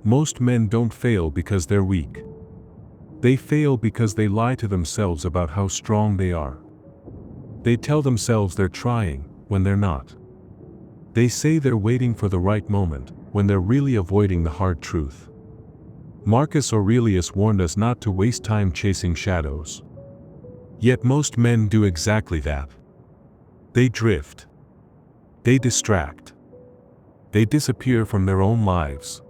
Most men don't fail because they're weak. They fail because they lie to themselves about how strong they are. They tell themselves they're trying, when they're not. They say they're waiting for the right moment, when they're really avoiding the hard truth. Marcus Aurelius warned us not to waste time chasing shadows. Yet most men do exactly that. They drift. They distract. They disappear from their own lives.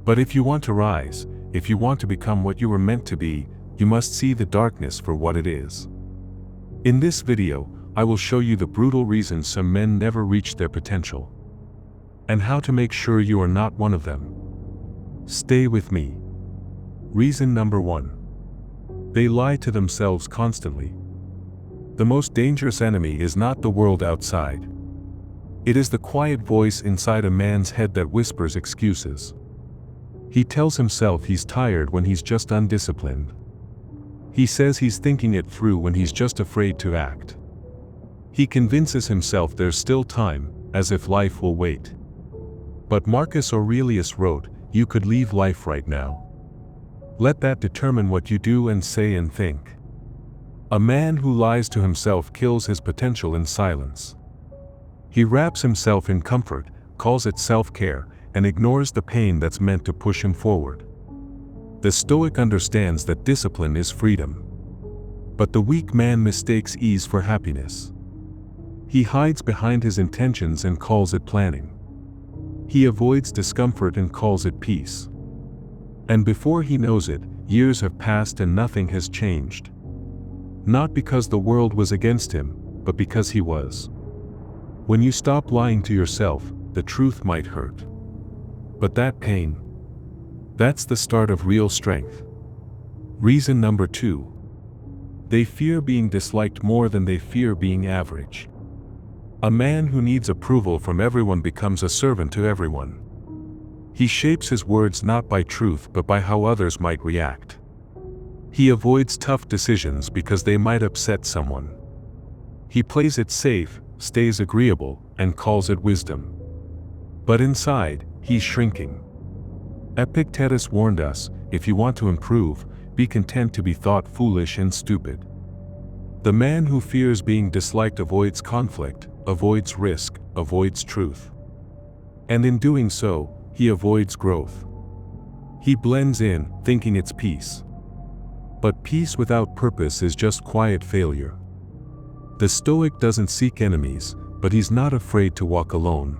But if you want to rise, if you want to become what you were meant to be, you must see the darkness for what it is. In this video, I will show you the brutal reasons some men never reach their potential, and how to make sure you are not one of them. Stay with me. Reason number 1. They lie to themselves constantly. The most dangerous enemy is not the world outside. It is the quiet voice inside a man's head that whispers excuses. He tells himself he's tired when he's just undisciplined. He says he's thinking it through when he's just afraid to act. He convinces himself there's still time, as if life will wait. But Marcus Aurelius wrote, "You could leave life right now." Let that determine what you do and say and think. A man who lies to himself kills his potential in silence. He wraps himself in comfort, calls it self-care, and ignores the pain that's meant to push him forward. The Stoic understands that discipline is freedom. But the weak man mistakes ease for happiness. He hides behind his intentions and calls it planning. He avoids discomfort and calls it peace. And before he knows it, years have passed and nothing has changed. Not because the world was against him, but because he was. When you stop lying to yourself, the truth might hurt. But that pain, that's the start of real strength. Reason number 2. They fear being disliked more than they fear being average. A man who needs approval from everyone becomes a servant to everyone. He shapes his words not by truth but by how others might react. He avoids tough decisions because they might upset someone. He plays it safe, stays agreeable, and calls it wisdom. But inside, he's shrinking. Epictetus warned us, if you want to improve, be content to be thought foolish and stupid. The man who fears being disliked avoids conflict, avoids risk, avoids truth. And in doing so, he avoids growth. He blends in, thinking it's peace. But peace without purpose is just quiet failure. The Stoic doesn't seek enemies, but he's not afraid to walk alone.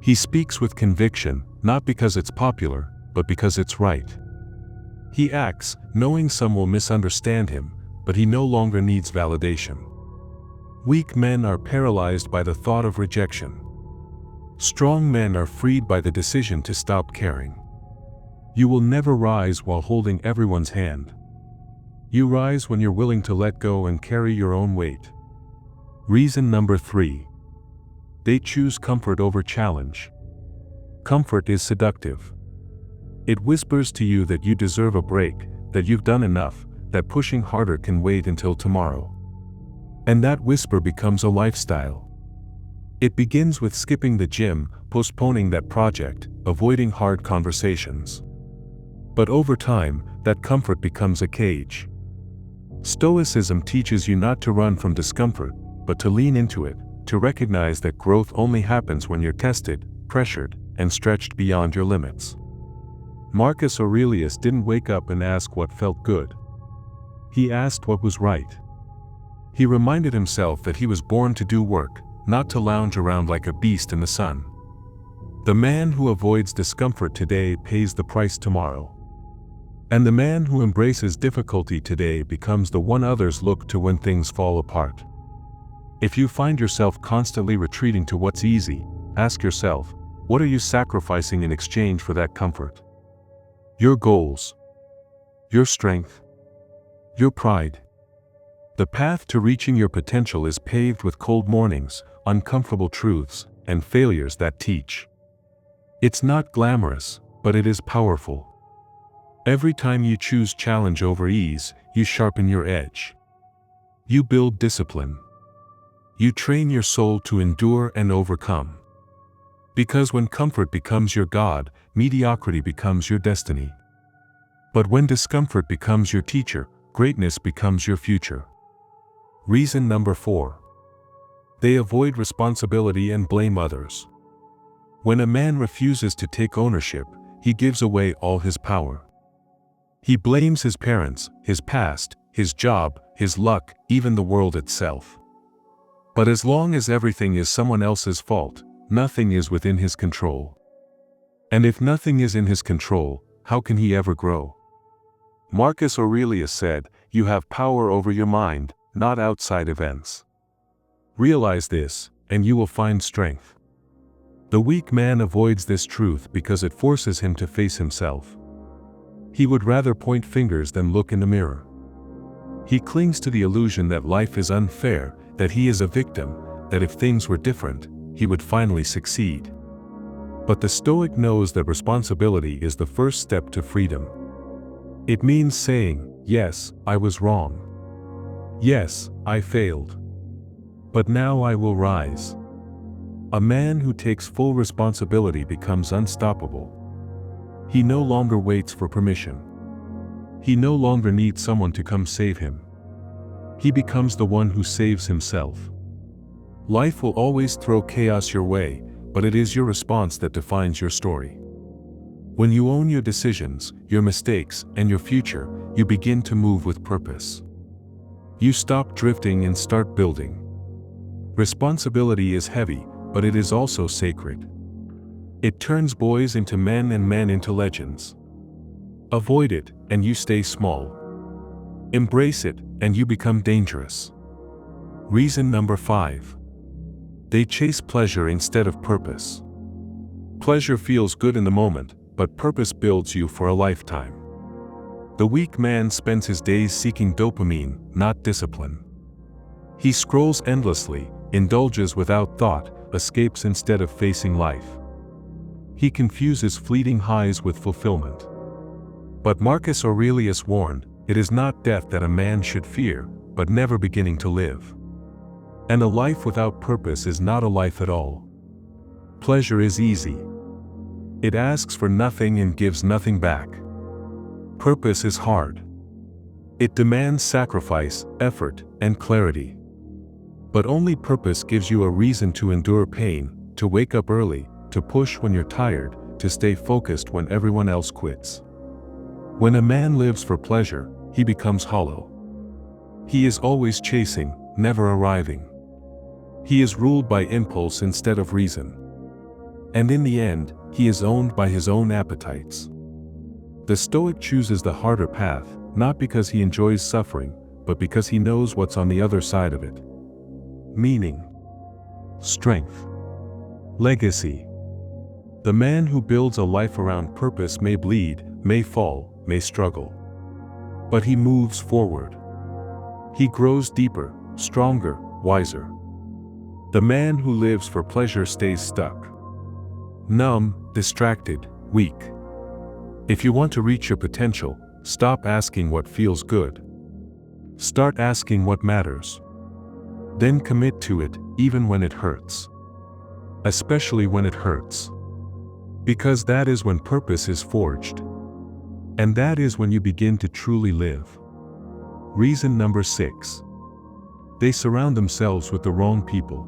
He speaks with conviction, not because it's popular, but because it's right. He acts, knowing some will misunderstand him, but he no longer needs validation. Weak men are paralyzed by the thought of rejection. Strong men are freed by the decision to stop caring. You will never rise while holding everyone's hand. You rise when you're willing to let go and carry your own weight. Reason number 3. They choose comfort over challenge. Comfort is seductive. It whispers to you that you deserve a break, that you've done enough, that pushing harder can wait until tomorrow. And that whisper becomes a lifestyle. It begins with skipping the gym, postponing that project, avoiding hard conversations. But over time, that comfort becomes a cage. Stoicism teaches you not to run from discomfort, but to lean into it, to recognize that growth only happens when you're tested, pressured, and stretched beyond your limits. Marcus Aurelius didn't wake up and ask what felt good. He asked what was right. He reminded himself that he was born to do work, not to lounge around like a beast in the sun. The man who avoids discomfort today pays the price tomorrow. And the man who embraces difficulty today becomes the one others look to when things fall apart. If you find yourself constantly retreating to what's easy, ask yourself, what are you sacrificing in exchange for that comfort? Your goals, your strength, your pride. The path to reaching your potential is paved with cold mornings, uncomfortable truths, and failures that teach. It's not glamorous, but it is powerful. Every time you choose challenge over ease, you sharpen your edge. You build discipline. You train your soul to endure and overcome. Because when comfort becomes your God, mediocrity becomes your destiny. But when discomfort becomes your teacher, greatness becomes your future. Reason number 4. They avoid responsibility and blame others. When a man refuses to take ownership, he gives away all his power. He blames his parents, his past, his job, his luck, even the world itself. But as long as everything is someone else's fault, nothing is within his control. And if nothing is in his control, how can he ever grow? Marcus Aurelius said, "You have power over your mind, not outside events." Realize this, and you will find strength. The weak man avoids this truth because it forces him to face himself. He would rather point fingers than look in the mirror. He clings to the illusion that life is unfair, that he is a victim, that if things were different, he would finally succeed. But the Stoic knows that responsibility is the first step to freedom. It means saying, "Yes, I was wrong. Yes, I failed. But now I will rise." A man who takes full responsibility becomes unstoppable. He no longer waits for permission. He no longer needs someone to come save him. He becomes the one who saves himself. Life will always throw chaos your way, but it is your response that defines your story. When you own your decisions, your mistakes, and your future, you begin to move with purpose. You stop drifting and start building. Responsibility is heavy, but it is also sacred. It turns boys into men and men into legends. Avoid it, and you stay small. Embrace it, and you become dangerous. Reason number 5. They chase pleasure instead of purpose. Pleasure feels good in the moment, but purpose builds you for a lifetime. The weak man spends his days seeking dopamine, not discipline. He scrolls endlessly, indulges without thought, escapes instead of facing life. He confuses fleeting highs with fulfillment. But Marcus Aurelius warned, "It is not death that a man should fear, but never beginning to live." And a life without purpose is not a life at all. Pleasure is easy. It asks for nothing and gives nothing back. Purpose is hard. It demands sacrifice, effort, and clarity. But only purpose gives you a reason to endure pain, to wake up early, to push when you're tired, to stay focused when everyone else quits. When a man lives for pleasure, he becomes hollow. He is always chasing, never arriving. He is ruled by impulse instead of reason. And in the end, he is owned by his own appetites. The Stoic chooses the harder path, not because he enjoys suffering, but because he knows what's on the other side of it. Meaning, strength, legacy. The man who builds a life around purpose may bleed, may fall, may struggle. But he moves forward. He grows deeper, stronger, wiser. The man who lives for pleasure stays stuck. Numb, distracted, weak. If you want to reach your potential, stop asking what feels good. Start asking what matters. Then commit to it, even when it hurts. Especially when it hurts. Because that is when purpose is forged. And that is when you begin to truly live. Reason number 6. They surround themselves with the wrong people.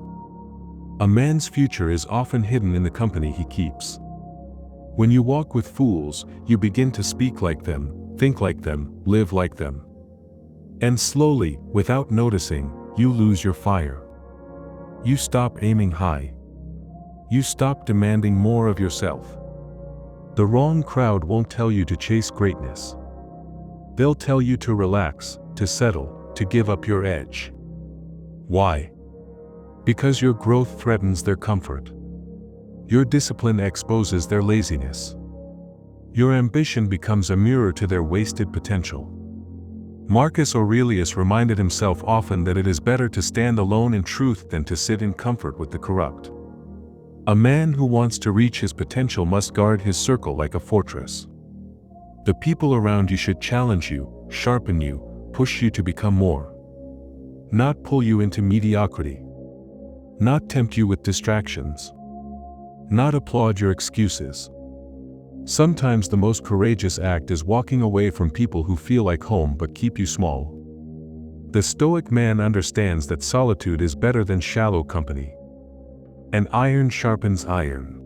A man's future is often hidden in the company he keeps. When you walk with fools, you begin to speak like them, think like them, live like them. And slowly, without noticing, you lose your fire. You stop aiming high. You stop demanding more of yourself. The wrong crowd won't tell you to chase greatness. They'll tell you to relax, to settle, to give up your edge. Why? Because your growth threatens their comfort. Your discipline exposes their laziness. Your ambition becomes a mirror to their wasted potential. Marcus Aurelius reminded himself often that it is better to stand alone in truth than to sit in comfort with the corrupt. A man who wants to reach his potential must guard his circle like a fortress. The people around you should challenge you, sharpen you, push you to become more. Not pull you into mediocrity. Not tempt you with distractions. not applaud your excuses. Sometimes the most courageous act is walking away from people who feel like home but keep you small. The Stoic man understands that solitude is better than shallow company. And iron sharpens iron.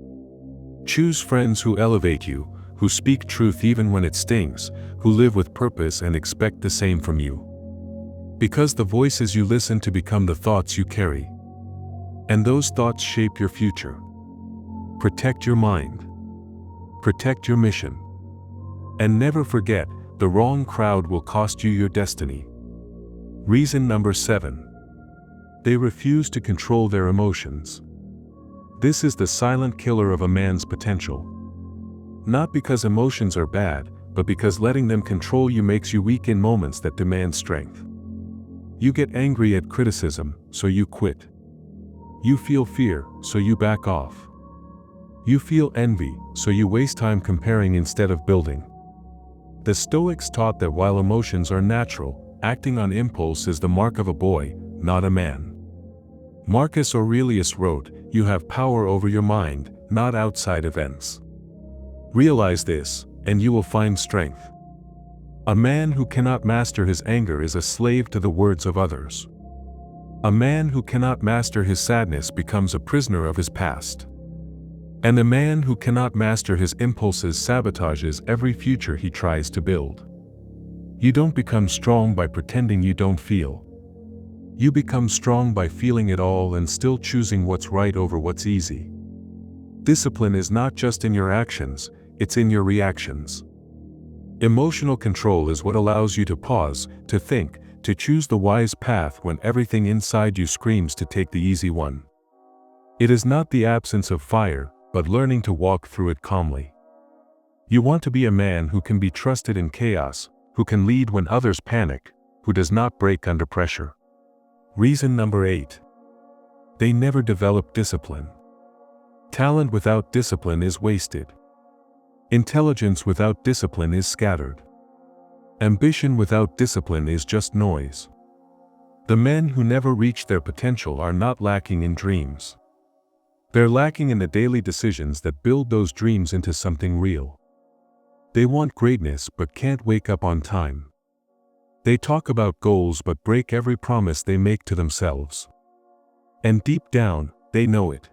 Choose friends who elevate you, who speak truth even when it stings, who live with purpose and expect the same from you. Because the voices you listen to become the thoughts you carry. And those thoughts shape your future. Protect your mind. Protect your mission. And never forget, the wrong crowd will cost you your destiny. Reason number 7. They refuse to control their emotions. This is the silent killer of a man's potential. Not because emotions are bad, but because letting them control you makes you weak in moments that demand strength. You get angry at criticism, so you quit. You feel fear, so you back off. You feel envy, so you waste time comparing instead of building. The Stoics taught that while emotions are natural, acting on impulse is the mark of a boy, not a man. Marcus Aurelius wrote, "You have power over your mind, not outside events." Realize this, and you will find strength. A man who cannot master his anger is a slave to the words of others. A man who cannot master his sadness becomes a prisoner of his past. And a man who cannot master his impulses sabotages every future he tries to build. You don't become strong by pretending you don't feel. You become strong by feeling it all and still choosing what's right over what's easy. Discipline is not just in your actions, it's in your reactions. Emotional control is what allows you to pause, to think, to choose the wise path when everything inside you screams to take the easy one. It is not the absence of fire, but learning to walk through it calmly. You want to be a man who can be trusted in chaos, who can lead when others panic, who does not break under pressure. Reason number 8. They never develop discipline. Talent without discipline is wasted. Intelligence without discipline is scattered. Ambition without discipline is just noise. The men who never reach their potential are not lacking in dreams. They're lacking in the daily decisions that build those dreams into something real. They want greatness but can't wake up on time. They talk about goals but break every promise they make to themselves. And deep down, they know it.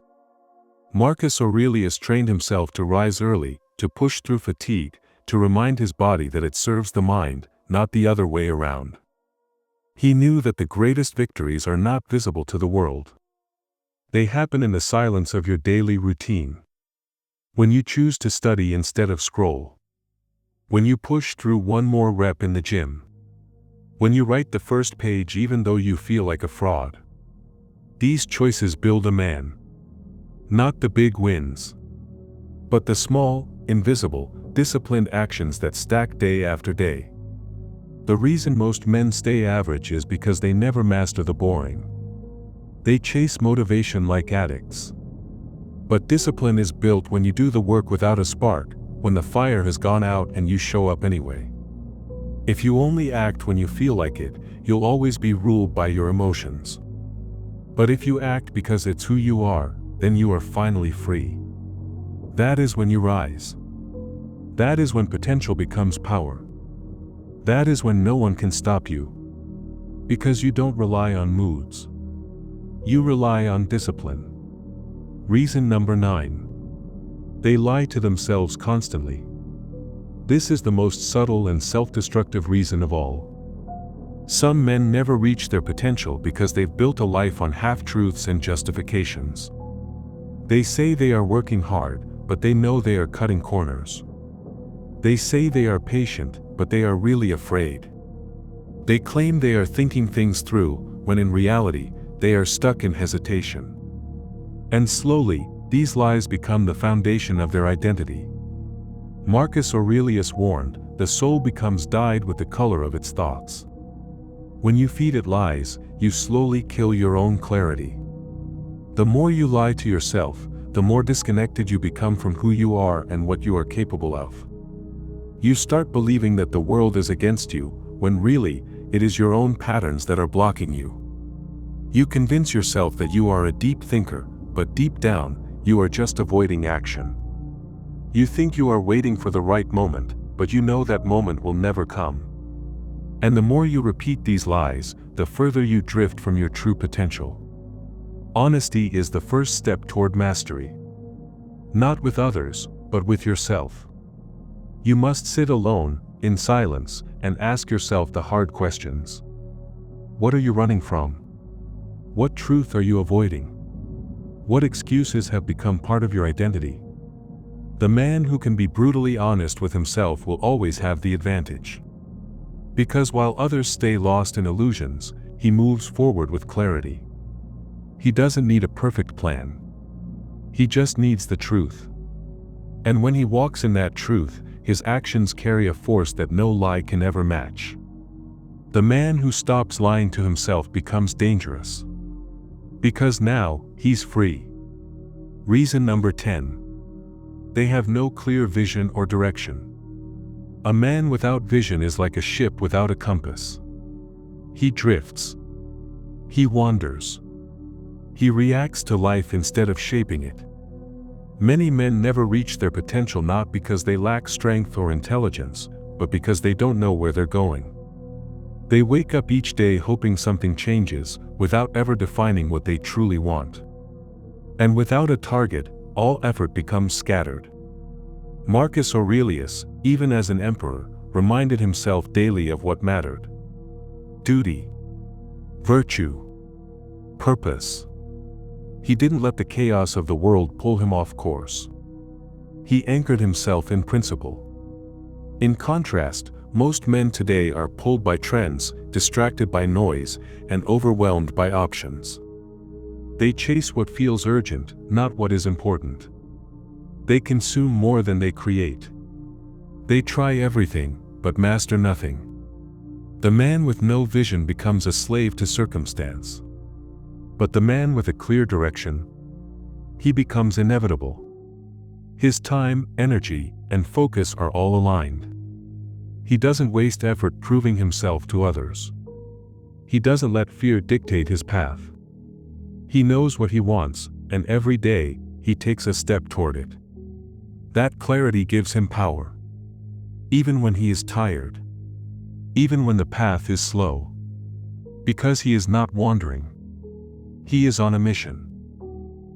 Marcus Aurelius trained himself to rise early, to push through fatigue, to remind his body that it serves the mind, not the other way around. He knew that the greatest victories are not visible to the world. They happen in the silence of your daily routine. When you choose to study instead of scroll. When you push through one more rep in the gym. When you write the first page even though you feel like a fraud. These choices build a man. Not the big wins. But the small, invisible, disciplined actions that stack day after day. The reason most men stay average is because they never master the boring. They chase motivation like addicts. But discipline is built when you do the work without a spark, when the fire has gone out and you show up anyway. If you only act when you feel like it, you'll always be ruled by your emotions. But if you act because it's who you are, then you are finally free. That is when you rise. That is when potential becomes power. That is when no one can stop you. Because you don't rely on moods. You rely on discipline. Reason number 9. They lie to themselves constantly. This is the most subtle and self-destructive reason of all. Some men never reach their potential because they've built a life on half-truths and justifications. They say they are working hard, but they know they are cutting corners. They say they are patient, but they are really afraid. They claim they are thinking things through, when in reality, they are stuck in hesitation. And slowly, these lies become the foundation of their identity. Marcus Aurelius warned, the soul becomes dyed with the color of its thoughts. When you feed it lies, you slowly kill your own clarity. The more you lie to yourself, the more disconnected you become from who you are and what you are capable of. You start believing that the world is against you, when really, it is your own patterns that are blocking you. You convince yourself that you are a deep thinker, but deep down, you are just avoiding action. You think you are waiting for the right moment, but you know that moment will never come. And the more you repeat these lies, the further you drift from your true potential. Honesty is the first step toward mastery. Not with others, but with yourself. You must sit alone, in silence, and ask yourself the hard questions. What are you running from? What truth are you avoiding? What excuses have become part of your identity? The man who can be brutally honest with himself will always have the advantage. Because while others stay lost in illusions, he moves forward with clarity. He doesn't need a perfect plan. He just needs the truth. And when he walks in that truth, his actions carry a force that no lie can ever match. The man who stops lying to himself becomes dangerous. Because now, he's free. Reason number 10. They have no clear vision or direction. A man without vision is like a ship without a compass. He drifts. He wanders. He reacts to life instead of shaping it. Many men never reach their potential not because they lack strength or intelligence, but because they don't know where they're going. They wake up each day hoping something changes, without ever defining what they truly want. And without a target, all effort becomes scattered. Marcus Aurelius, even as an emperor, reminded himself daily of what mattered. Duty. Virtue. Purpose. He didn't let the chaos of the world pull him off course. He anchored himself in principle. In contrast, most men today are pulled by trends, distracted by noise, and overwhelmed by options. They chase what feels urgent, not what is important. They consume more than they create. They try everything, but master nothing. The man with no vision becomes a slave to circumstance. But the man with a clear direction, he becomes inevitable. His time, energy, and focus are all aligned. He doesn't waste effort proving himself to others. He doesn't let fear dictate his path. He knows what he wants, and every day, he takes a step toward it. That clarity gives him power. Even when he is tired. Even when the path is slow. Because he is not wandering. He is on a mission.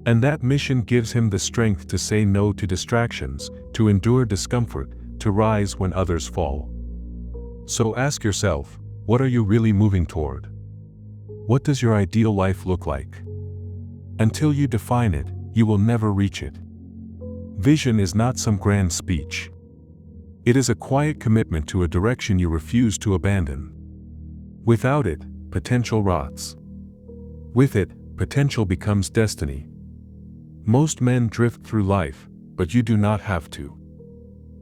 And that mission gives him the strength to say no to distractions, to endure discomfort, to rise when others fall. So ask yourself, what are you really moving toward? What does your ideal life look like? Until you define it, you will never reach it. Vision is not some grand speech. It is a quiet commitment to a direction you refuse to abandon. Without it, potential rots. With it, potential becomes destiny. Most men drift through life, but you do not have to.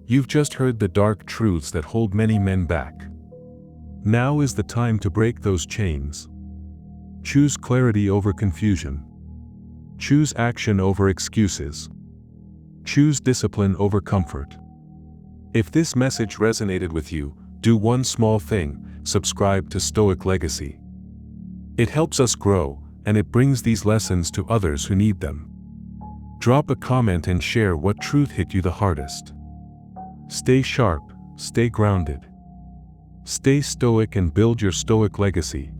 You've just heard the dark truths that hold many men back. Now is the time to break those chains. Choose clarity over confusion. Choose action over excuses. Choose discipline over comfort. If this message resonated with you, do one small thing: subscribe to Stoic Legacy. It helps us grow, and it brings these lessons to others who need them. Drop a comment and share what truth hit you the hardest. Stay sharp, stay grounded. Stay stoic and build your stoic legacy.